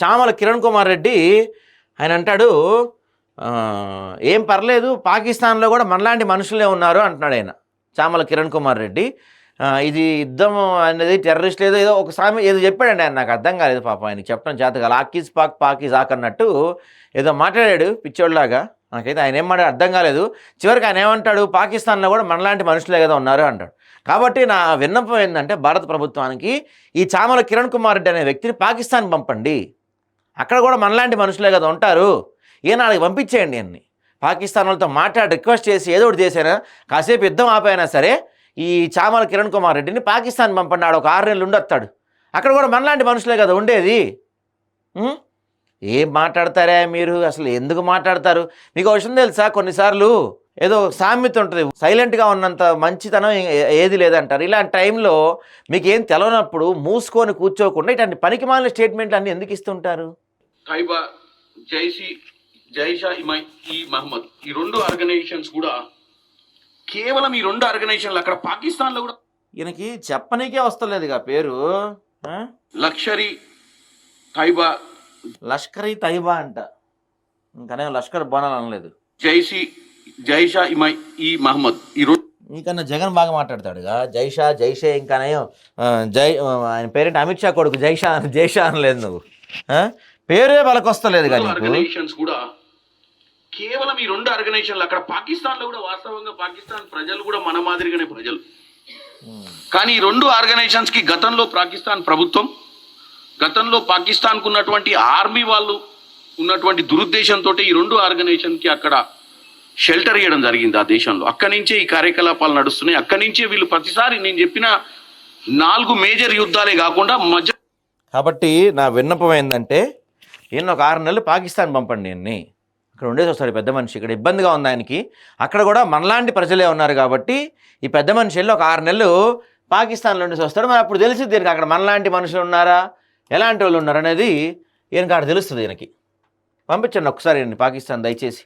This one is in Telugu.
చామల కిరణ్ కుమార్ రెడ్డి ఆయన అంటాడు, ఏం పర్లేదు పాకిస్తాన్లో కూడా మనలాంటి మనుషులే ఉన్నారు అంటున్నాడు ఆయన. చామల కిరణ్ కుమార్ రెడ్డి ఇది యుద్ధం అనేది టెర్రరిస్ట్ ఏదో ఒక సామె ఏదో చెప్పాడండి ఆయన, నాకు అర్థం కాలేదు పాపం, ఆయనకి చెప్పడం చేత కాదు. ఆకీజ్ పాక్ పాకీజ్ ఆక్ అన్నట్టు ఏదో మాట్లాడాడు పిచ్చోళ్ళలాగా. నాకైతే ఆయన ఏం మాట్లాడు అర్థం కాలేదు. చివరికి ఆయన ఏమంటాడు, పాకిస్తాన్లో కూడా మనలాంటి మనుషులే కదా ఉన్నారు అంటాడు. కాబట్టి నా విన్నపం ఏంటంటే భారత ప్రభుత్వానికి, ఈ చామల కిరణ్ కుమార్ రెడ్డి అనే వ్యక్తిని పాకిస్తాన్ పంపండి. అక్కడ కూడా మనలాంటి మనుషులే కదా ఉంటారు, ఈనాడికి పంపించేయండి అన్ని. పాకిస్తాన్ వాళ్ళతో మాట్లాడి రిక్వెస్ట్ చేసి ఏదో ఒకటి చేసినా, కాసేపు యుద్ధం ఆపైనా సరే ఈ చామల కిరణ్ కుమార్ రెడ్డిని పాకిస్తాన్ పంపండి. ఆడ ఒక 6 నెలలు ఉండొస్తాడు, అక్కడ కూడా మనలాంటి మనుషులే కదా ఉండేది. ఏం మాట్లాడతారా మీరు, అసలు ఎందుకు మాట్లాడతారు? మీకు ఒక విషయం తెలుసా, కొన్నిసార్లు ఏదో సామెత ఉంటుంది, సైలెంట్గా ఉన్నంత మంచితనం ఏది లేదంటారు. ఇలాంటి టైంలో మీకు ఏం తెలవనప్పుడు మూసుకొని కూర్చోకుండా ఇట్లాంటి పనికిమాలిన స్టేట్మెంట్లు అన్నీ ఎందుకు ఇస్తుంటారు? తైబా, జైషా ఈ మహమ్మద్, ఈ 2 ఆర్గనైజేషన్స్ కూడా కేవలం ఈ 2 ఆర్గనైజేషన్లు అక్కడ పాకిస్తాన్లో కూడా ఈయనకి చెప్పనీకే వస్తలేదుగా పేరు. లష్కరీ తైబా, లష్కరీ తైబా అంట, ఇంకనే లష్కర్ బోనాలు అనలేదు. జైషా ఈ మహమ్మద్, ఈ 2 నీకన్నా జగన్ బాగా మాట్లాడతాడుగా. జైషే ఇంకానే ఆయన పేరేంటి, అమిత్ షా కొడుకు జైషా అనలేదు నువ్వు. పేరే వాళ్ళకొస్తలేదు కానీ ఆర్గనైజేషన్స్ కూడా కేవలం ఈ 2 ఆర్గనైజేషన్లు అక్కడ పాకిస్తాన్లో కూడా వాస్తవంగా పాకిస్తాన్ ప్రజలు కూడా మన మాదిరిగానే ప్రజలు. కానీ ఈ 2 ఆర్గనైజేషన్స్కి గతంలో పాకిస్తాన్ ప్రభుత్వం, గతంలో పాకిస్తాన్కు ఉన్నటువంటి ఆర్మీ వాళ్ళు ఉన్నటువంటి దురుద్దేశంతో ఈ 2 ఆర్గనైజేషన్కి అక్కడ షెల్టర్ ఇవ్వడం జరిగింది ఆ దేశంలో. అక్కడి నుంచే ఈ కార్యకలాపాలు నడుస్తున్నాయి. అక్కడి నుంచే వీళ్ళు ప్రతిసారి నేను చెప్పిన 4 మేజర్ యుద్ధాలే కాకుండా మధ్య. కాబట్టి నా విన్నపం ఏంటంటే, ఈయన ఒక 6 నెలలు పాకిస్తాన్ పంపండి. ఈయన్ని అక్కడ ఉండేసి వస్తాడు పెద్ద మనిషి. ఇక్కడ ఇబ్బందిగా ఉంది ఆయనకి, అక్కడ కూడా మనలాంటి ప్రజలే ఉన్నారు కాబట్టి ఈ పెద్ద మనిషి వెళ్ళి ఒక 6 నెలలు పాకిస్తాన్లో ఉండేసి వస్తాడు. మరి అప్పుడు తెలిసింది దీనికి అక్కడ మనలాంటి మనుషులు ఉన్నారా, ఎలాంటి వాళ్ళు ఉన్నారు అనేది ఈయనకి అక్కడ తెలుస్తుంది. ఈయనకి పంపించండి ఒకసారి పాకిస్తాన్ దయచేసి.